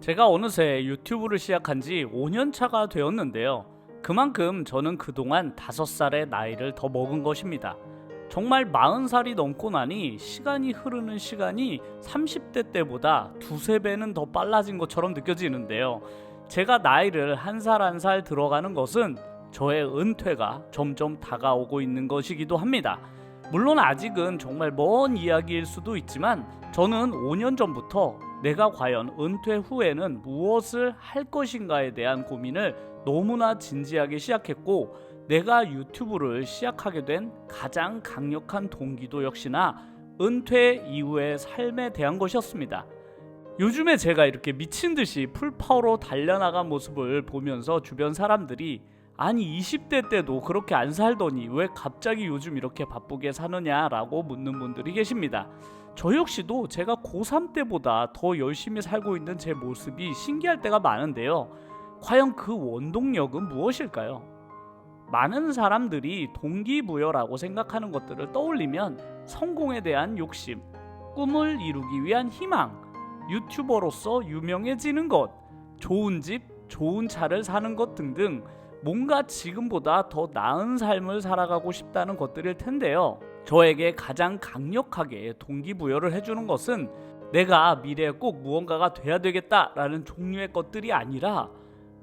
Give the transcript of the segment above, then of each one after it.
제가 어느새 유튜브를 시작한 지 5년 차가 되었는데요. 그만큼 저는 그동안 5살의 나이를 더 먹은 것입니다. 정말 40살이 넘고 나니 시간이 흐르는 시간이 30대 때보다 두세 배는 더 빨라진 것처럼 느껴지는데요. 제가 나이를 한 살 한 살 들어가는 것은 저의 은퇴가 점점 다가오고 있는 것이기도 합니다. 물론 아직은 정말 먼 이야기일 수도 있지만 저는 5년 전부터 내가 과연 은퇴 후에는 무엇을 할 것인가에 대한 고민을 너무나 진지하게 시작했고, 내가 유튜브를 시작하게 된 가장 강력한 동기도 역시나 은퇴 이후의 삶에 대한 것이었습니다. 요즘에 제가 이렇게 미친 듯이 풀파워로 달려나간 모습을 보면서 주변 사람들이 아니 20대 때도 그렇게 안 살더니 왜 갑자기 요즘 이렇게 바쁘게 사느냐라고 묻는 분들이 계십니다. 저 역시도 제가 고3 때보다 더 열심히 살고 있는 제 모습이 신기할 때가 많은데요. 과연 그 원동력은 무엇일까요? 많은 사람들이 동기부여라고 생각하는 것들을 떠올리면 성공에 대한 욕심, 꿈을 이루기 위한 희망, 유튜버로서 유명해지는 것, 좋은 집, 좋은 차를 사는 것 등등 뭔가 지금보다 더 나은 삶을 살아가고 싶다는 것들일 텐데요. 저에게 가장 강력하게 동기부여를 해주는 것은 내가 미래에 꼭 무언가가 돼야 되겠다라는 종류의 것들이 아니라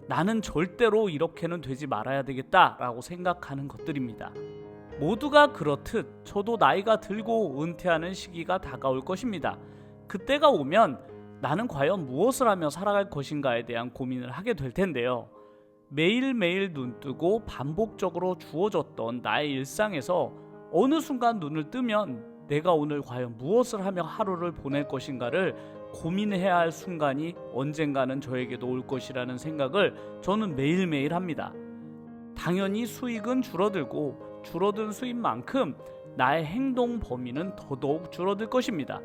나는 절대로 이렇게는 되지 말아야 되겠다라고 생각하는 것들입니다. 모두가 그렇듯 저도 나이가 들고 은퇴하는 시기가 다가올 것입니다. 그때가 오면 나는 과연 무엇을 하며 살아갈 것인가에 대한 고민을 하게 될 텐데요. 매일매일 눈뜨고 반복적으로 주어졌던 나의 일상에서 어느 순간 눈을 뜨면 내가 오늘 과연 무엇을 하며 하루를 보낼 것인가를 고민해야 할 순간이 언젠가는 저에게도 올 것이라는 생각을 저는 매일매일 합니다. 당연히 수익은 줄어들고 줄어든 수입만큼 나의 행동 범위는 더더욱 줄어들 것입니다.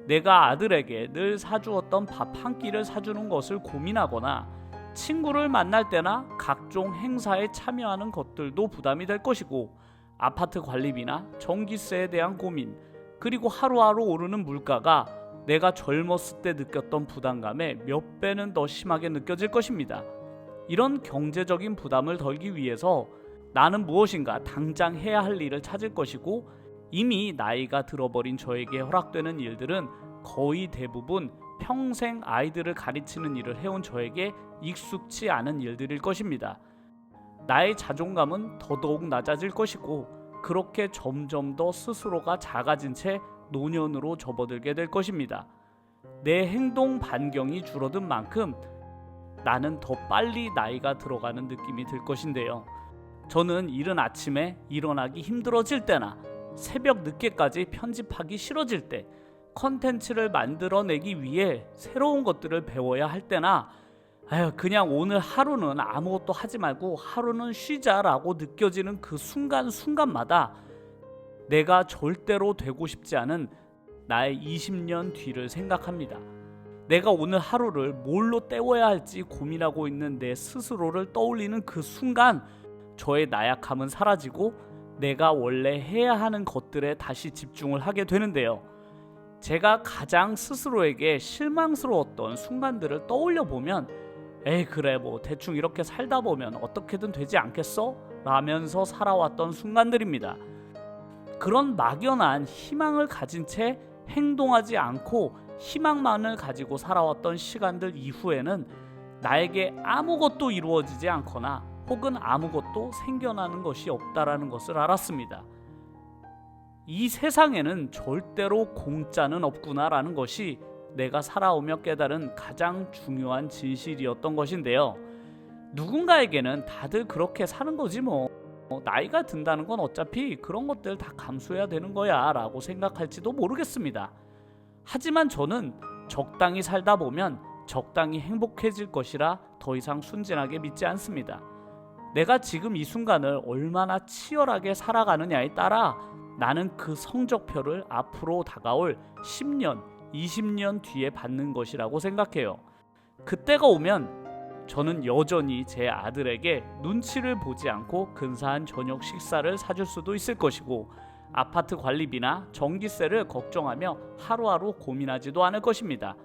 내가 아들에게 늘 사주었던 밥 한 끼를 사주는 것을 고민하거나 친구를 만날 때나 각종 행사에 참여하는 것들도 부담이 될 것이고, 아파트 관리비나 전기세에 대한 고민, 그리고 하루하루 오르는 물가가 내가 젊었을 때 느꼈던 부담감에 몇 배는 더 심하게 느껴질 것입니다. 이런 경제적인 부담을 덜기 위해서 나는 무엇인가 당장 해야 할 일을 찾을 것이고, 이미 나이가 들어버린 저에게 허락되는 일들은 거의 대부분 평생 아이들을 가르치는 일을 해온 저에게 익숙치 않은 일들일 것입니다. 나의 자존감은 더더욱 낮아질 것이고, 그렇게 점점 더 스스로가 작아진 채 노년으로 접어들게 될 것입니다. 내 행동 반경이 줄어든 만큼 나는 더 빨리 나이가 들어가는 느낌이 들 것인데요. 저는 이른 아침에 일어나기 힘들어질 때나 새벽 늦게까지 편집하기 싫어질 때, 컨텐츠를 만들어내기 위해 새로운 것들을 배워야 할 때나 그냥 오늘 하루는 아무것도 하지 말고 하루는 쉬자라고 느껴지는 그 순간순간마다 내가 절대로 되고 싶지 않은 나의 20년 뒤를 생각합니다. 내가 오늘 하루를 뭘로 때워야 할지 고민하고 있는 내 스스로를 떠올리는 그 순간 저의 나약함은 사라지고 내가 원래 해야 하는 것들에 다시 집중을 하게 되는데요. 제가 가장 스스로에게 실망스러웠던 순간들을 떠올려 보면 그래 뭐 대충 이렇게 살다 보면 어떻게든 되지 않겠어? 라면서 살아왔던 순간들입니다. 그런 막연한 희망을 가진 채 행동하지 않고 희망만을 가지고 살아왔던 시간들 이후에는 나에게 아무것도 이루어지지 않거나 혹은 아무것도 생겨나는 것이 없다라는 것을 알았습니다. 이 세상에는 절대로 공짜는 없구나라는 것이 내가 살아오며 깨달은 가장 중요한 진실이었던 것인데요. 누군가에게는 다들 그렇게 사는 거지 뭐. 나이가 든다는 건 어차피 그런 것들 다 감수해야 되는 거야 라고 생각할지도 모르겠습니다. 하지만 저는 적당히 살다 보면 적당히 행복해질 것이라 더 이상 순진하게 믿지 않습니다. 내가 지금 이 순간을 얼마나 치열하게 살아가느냐에 따라 나는 그 성적표를 앞으로 다가올 10년, 20년 뒤에 받는 것이라고 생각해요. 그때가 오면 저는 여전히 제 아들에게 눈치를 보지 않고 근사한 저녁 식사를 사줄 수도 있을 것이고, 아파트 관리비나 전기세를 걱정하며 하루하루 고민하지도 않을 것입니다.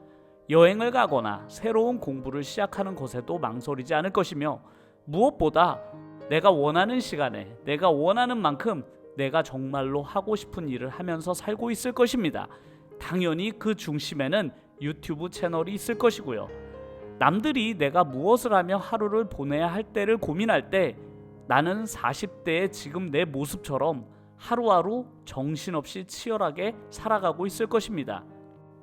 여행을 가거나 새로운 공부를 시작하는 것에도 망설이지 않을 것이며, 무엇보다 내가 원하는 시간에 내가 원하는 만큼 내가 정말로 하고 싶은 일을 하면서 살고 있을 것입니다. 당연히 그 중심에는 유튜브 채널이 있을 것이고요. 남들이 내가 무엇을 하며 하루를 보내야 할 때를 고민할 때, 나는 40대의 지금 내 모습처럼 하루하루 정신없이 치열하게 살아가고 있을 것입니다.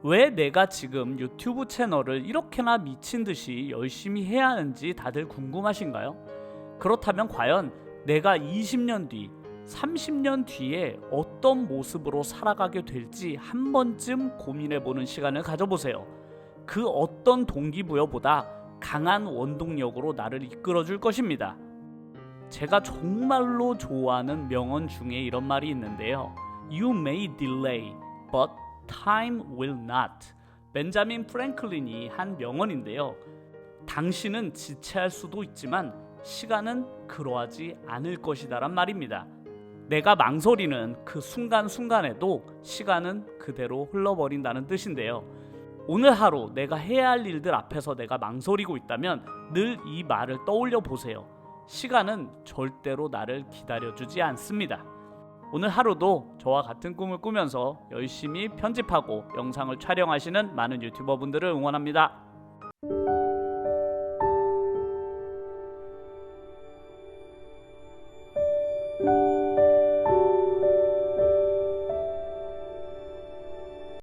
왜 내가 지금 유튜브 채널을 이렇게나 미친 듯이 열심히 해야 하는지 다들 궁금하신가요? 그렇다면 과연 내가 20년 뒤, 30년 뒤에 어떤 모습으로 살아가게 될지 한 번쯤 고민해보는 시간을 가져보세요. 그 어떤 동기부여보다 강한 원동력으로 나를 이끌어줄 것입니다. 제가 정말로 좋아하는 명언 중에 이런 말이 있는데요. You may delay, but time will not. 벤자민 프랭클린이 한 명언인데요. 당신은 지체할 수도 있지만 시간은 그러하지 않을 것이다란 말입니다. 내가 망설이는 그 순간순간에도 시간은 그대로 흘러버린다는 뜻인데요. 오늘 하루 내가 해야 할 일들 앞에서 내가 망설이고 있다면 늘 이 말을 떠올려 보세요. 시간은 절대로 나를 기다려주지 않습니다. 오늘 하루도 저와 같은 꿈을 꾸면서 열심히 편집하고 영상을 촬영하시는 많은 유튜버분들을 응원합니다.